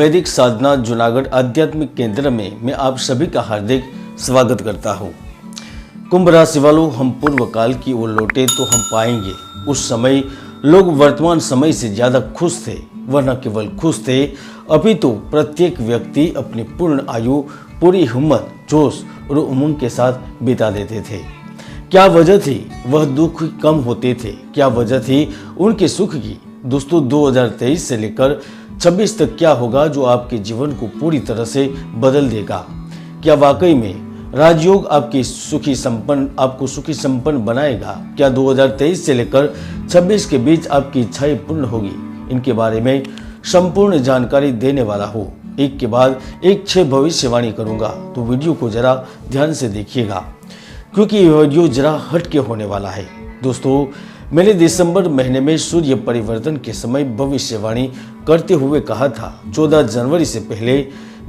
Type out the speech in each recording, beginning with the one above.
वैदिक साधना जूनागढ़ आध्यात्मिक केंद्र में मैं आप सभी का हार्दिक स्वागत करता हूँ। कुंभ राशि वालों, हम पूर्व काल की ओर लौटे तो हम पाएंगे उस समय लोग वर्तमान समय से ज़्यादा खुश थे। वह न केवल खुश थे, अपितु प्रत्येक व्यक्ति अपनी पूर्ण आयु पूरी हिम्मत, जोश और उमंग के साथ बिता देते थे। क्या वजह थी? वह दुख कम होते थे। क्या वजह थी उनके सुख की? दोस्तों, 2023 से लेकर 26 तक क्या होगा जो आपके जीवन को पूरी तरह से बदल देगा? क्या वाकई में राजयोग आपको सुखी संपन्न बनाएगा? क्या 2023 से लेकर 26 के बीच आपकी इच्छाएं पूर्ण होगी? इनके बारे में संपूर्ण जानकारी देने वाला हूँ। एक के बाद एक 6 भविष्यवाणी करूंगा, तो वीडियो को जरा ध्यान से देखिएगा क्योंकि यह वीडियो जरा हटके होने वाला है। दोस्तों, मैंने दिसंबर महीने में सूर्य परिवर्तन के समय भविष्यवाणी करते हुए कहा था 14 जनवरी से पहले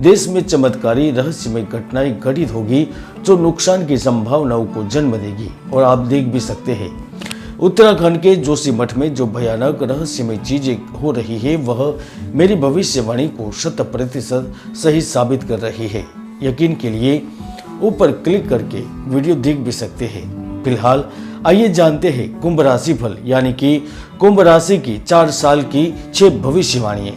देश में चमत्कारी रहस्यमय घटनाएं घटित होगी जो नुकसान की संभावनाओं को जन्म देगी। और आप देख भी सकते हैं उत्तराखंड के जोशीमठ में जो भयानक रहस्यमय चीजें हो रही है वह मेरी भविष्यवाणी को 100% सही साबित कर रही है। यकीन के लिए ऊपर क्लिक करके वीडियो देख भी सकते हैं। फिलहाल आइए जानते हैं कुंभ राशि फल, यानी कि कुंभ राशि की 4 साल की 6 भविष्यवाणियां।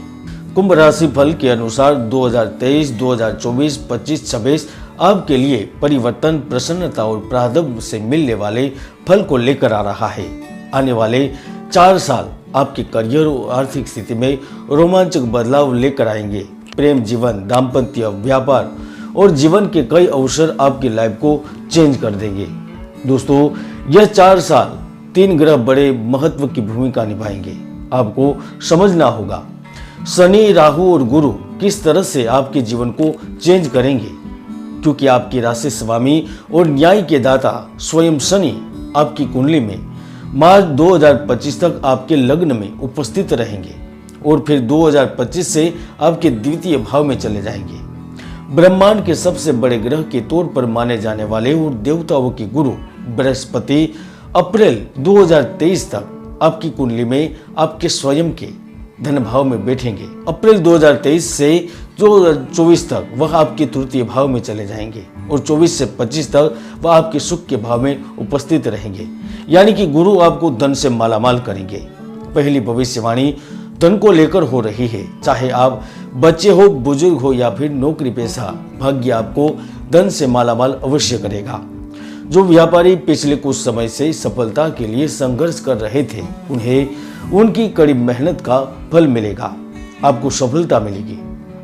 कुंभ राशि फल के अनुसार 2023, 2024, 25, 26 आपके लिए परिवर्तन, प्रसन्नता और प्रारब्ध से मिलने वाले फल को लेकर आ रहा है। आने वाले 4 साल आपके करियर और आर्थिक स्थिति में रोमांचक बदलाव लेकर आएंगे। प्रेम जीवन, दाम्पत्य, व्यापार और जीवन के कई अवसर आपकी लाइफ को चेंज कर देंगे। दोस्तों, यह 4 साल 3 ग्रह बड़े महत्व की भूमिका निभाएंगे। आपको समझना होगा शनि, राहु और गुरु किस तरह से आपके जीवन को चेंज करेंगे, क्योंकि आपकी राशि स्वामी और न्याय के दाता स्वयं शनि आपकी कुंडली में मार्च 2025 तक आपके लग्न में उपस्थित रहेंगे और फिर 2025 से आपके द्वितीय भाव में चले जाएंगे। ब्रह्मांड के सबसे बड़े ग्रह के तौर पर माने जाने वाले और देवताओं के गुरु बृहस्पति अप्रैल 2023 तक आपकी कुंडली में आपके स्वयं के धन भाव में बैठेंगे। अप्रैल 2023 से 2024 तक वह आपके तृतीय भाव में चले जाएंगे और 24 से 25 तक वह आपके सुख के भाव में उपस्थित रहेंगे, यानी कि गुरु आपको धन से मालामाल करेंगे। पहली भविष्यवाणी धन को लेकर हो रही है। चाहे आप बच्चे हो, बुजुर्ग हो या फिर नौकरी पेशा, भाग्य आपको धन से मालामाल अवश्य करेगा। जो व्यापारी पिछले कुछ समय से सफलता के लिए संघर्ष कर रहे थे, उन्हें उनकी कड़ी मेहनत का फल मिलेगा। आपको सफलता मिलेगी।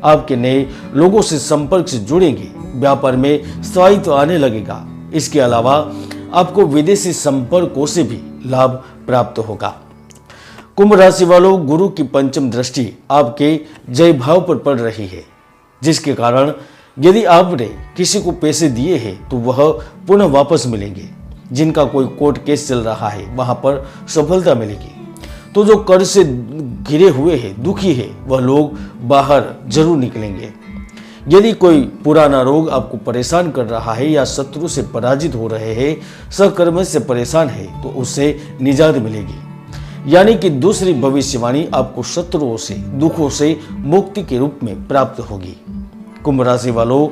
आपके नए लोगों से संपर्क से जुड़ेंगे। व्यापार में स्थायित्व आने लगेगा। इसके अलावा आपको विदेशी संपर्कों से भी लाभ प्राप्त होगा। कुंभ राशि वालों, गुरु की पंचम दृष्टि आपके जय भाव पर पड़ रही है, जिसके कारण यदि आपने किसी को पैसे दिए हैं तो वह पुनः वापस मिलेंगे। जिनका कोई कोर्ट केस चल रहा है वहां पर सफलता मिलेगी। तो जो कर्ज से घिरे हुए हैं, दुखी है, वह लोग बाहर जरूर निकलेंगे। यदि कोई पुराना रोग आपको परेशान कर रहा है या शत्रु से पराजित हो रहे हैं, सहकर्मी से परेशान है, तो उससे निजात मिलेगी। यानी कि दूसरी भविष्यवाणी आपको शत्रुओं से, दुखों से मुक्ति के रूप में प्राप्त होगी। कुंभ राशि वालों,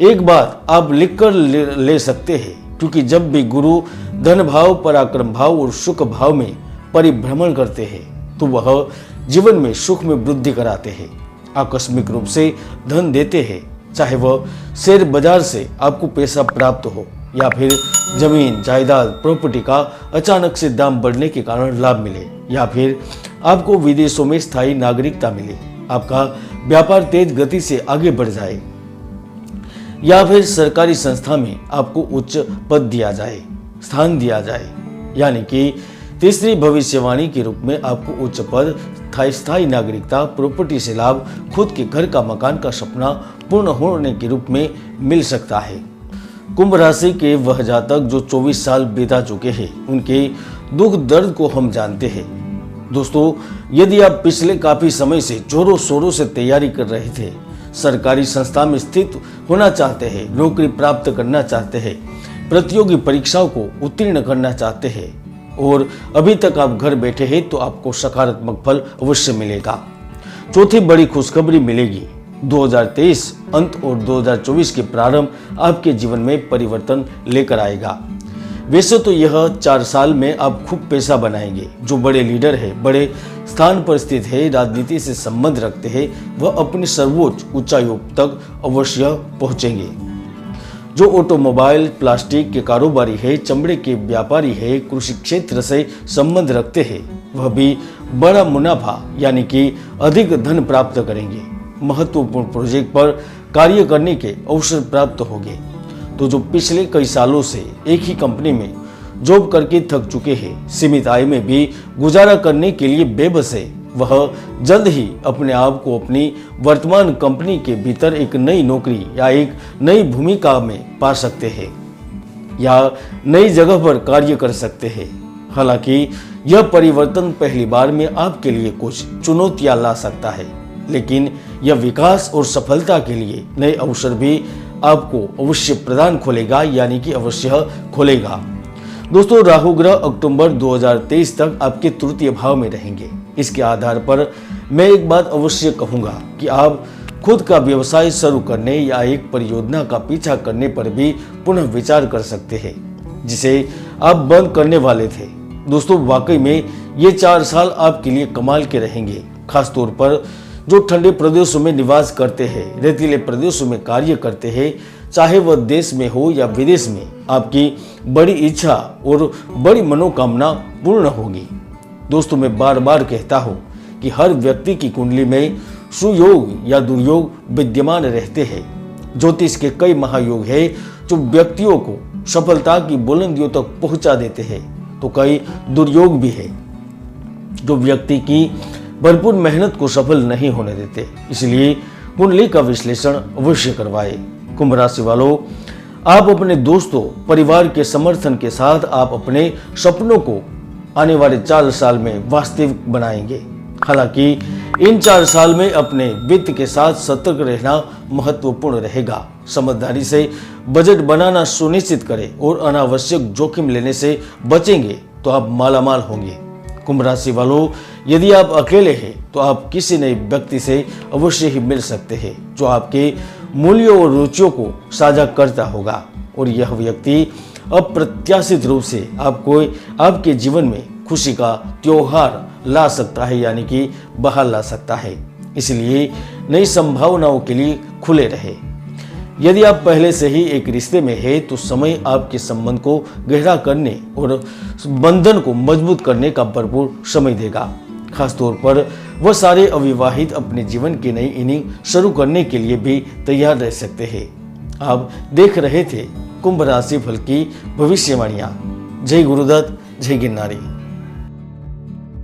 एक बात आप लिखकर ले सकते हैं, क्योंकि जब भी गुरु धन भाव, पराक्रम भाव और सुख भाव में परिभ्रमण करते हैं तो वह जीवन में सुख में वृद्धि कराते हैं, आकस्मिक रूप से धन देते हैं। चाहे वह शेयर बाजार से आपको पैसा प्राप्त हो या फिर जमीन, जायदाद, प्रॉपर्टी का अचानक से दाम बढ़ने के कारण लाभ मिले, या फिर आपको विदेशों में स्थायी नागरिकता मिले, आपका व्यापार तेज गति से आगे बढ़ जाए, या फिर सरकारी संस्था में आपको उच्च पद दिया जाए, स्थान दिया जाए। यानी कि तीसरी भविष्यवाणी के रूप में आपको उच्च पद, स्थायी नागरिकता, प्रॉपर्टी से लाभ, खुद के घर का, मकान का सपना पूर्ण होने के रूप में मिल सकता है। कुंभ राशि के वह जातक जो 24 साल बिता चुके हैं, उनके दुख दर्द को हम जानते हैं। दोस्तों, यदि आप पिछले काफी समय से जोरों शोरों से तैयारी कर रहे थे, सरकारी संस्था में स्थित होना चाहते हैं, नौकरी प्राप्त करना चाहते हैं, प्रतियोगी परीक्षाओं को उत्तीर्ण करना चाहते हैं और अभी तक आप घर बैठे हैं, तो आपको सकारात्मक फल अवश्य मिलेगा। चौथी बड़ी खुशखबरी मिलेगी। 2023 अंत और 2024 के प्रारंभ आपके जीवन में परिवर्तन लेकर आएगा। वैसे तो यह 4 साल में आप खूब पैसा बनाएंगे। जो बड़े लीडर है, बड़े स्थान पर स्थित है, राजनीति से संबंध रखते हैं, वह अपनी सर्वोच्च ऊंचाइयों तक अवश्य पहुंचेंगे। जो ऑटोमोबाइल, प्लास्टिक के कारोबारी है, चमड़े के व्यापारी है, कृषि क्षेत्र से संबंध रखते हैं, वह भी बड़ा मुनाफा यानी कि अधिक धन प्राप्त करेंगे। महत्वपूर्ण प्रोजेक्ट पर कार्य करने के अवसर प्राप्त होंगे। तो जो पिछले कई सालों से एक ही कंपनी में जॉब करके थक चुके हैं, सीमित आय में भी गुजारा करने के लिए बेबस है, वह जल्द ही अपने आप को अपनी वर्तमान कंपनी के भीतर एक नई नौकरी या एक नई भूमिका में पा सकते हैं या नई जगह पर कार्य कर सकते हैं। हालांकि यह परिवर्तन पहली बार में आपके लिए कुछ चुनौतियां ला सकता है, लेकिन यह विकास और सफलता के लिए नए अवसर भी आपको अवश्य प्रदान खोलेगा, यानी कि अवश्य खोलेगा। दोस्तों, राहु ग्रह अक्टूबर 2023 तक आपके तृतीय भाव में रहेंगे। इसके आधार पर मैं एक बात अवश्य कहूंगा कि आप खुद का व्यवसाय शुरू करने या एक परियोजना का पीछा करने पर भी पुनः विचार कर सकते हैं, जिसे आप बंद करने वाले थे। दोस्तों, वाकई में ये 4 साल आपके लिए कमाल के रहेंगे। खासतौर पर जो ठंडे प्रदेशों में निवास करते हैं, रेतीले प्रदेशों में कार्य करते हैं, चाहे वह देश में हो या विदेश में, आपकी बड़ी इच्छा और बड़ी मनोकामना पूर्ण होगी। दोस्तों, मैं बार बार कहता हूँ कि हर व्यक्ति की कुंडली में सुयोग या दुर्योग विद्यमान रहते हैं। ज्योतिष के कई महायोग हैं जो व्यक्तियों को सफलता की बुलंदियों तक पहुंचा देते हैं, तो कई दुर्योग भी है जो व्यक्ति की भरपूर मेहनत को सफल नहीं होने देते। इसलिए कुंडली का विश्लेषण अवश्य करवाएं। कुंभ राशि वालों, आप अपने दोस्तों, परिवार के समर्थन के साथ आप अपने सपनों को आने वाले 4 साल में वास्तविक बनाएंगे। हालांकि इन 4 साल में अपने वित्त के साथ सतर्क रहना महत्वपूर्ण रहेगा। समझदारी से बजट बनाना सुनिश्चित करें और अनावश्यक जोखिम लेने से बचेंगे तो आप मालामाल होंगे। कुंभ राशि वालों, यदि आप अकेले हैं तो आप किसी नए व्यक्ति से अवश्य ही मिल सकते हैं जो आपके मूल्यों और रुचियों को साझा करता होगा, और यह व्यक्ति अप्रत्याशित रूप से आपके जीवन में खुशी का त्योहार ला सकता है, यानी कि बाहर ला सकता है। इसलिए नई संभावनाओं के लिए खुले रहे। यदि आप पहले से ही एक रिश्ते में है तो समय आपके संबंध को गहरा करने और बंधन को मजबूत करने का भरपूर समय देगा। खासतौर पर वह सारे अविवाहित अपने जीवन की नई इनिंग शुरू करने के लिए भी तैयार रह सकते हैं। आप देख रहे थे कुंभ राशि फल की भविष्यवाणियां। जय गुरुदत्त, जय गिरनारी।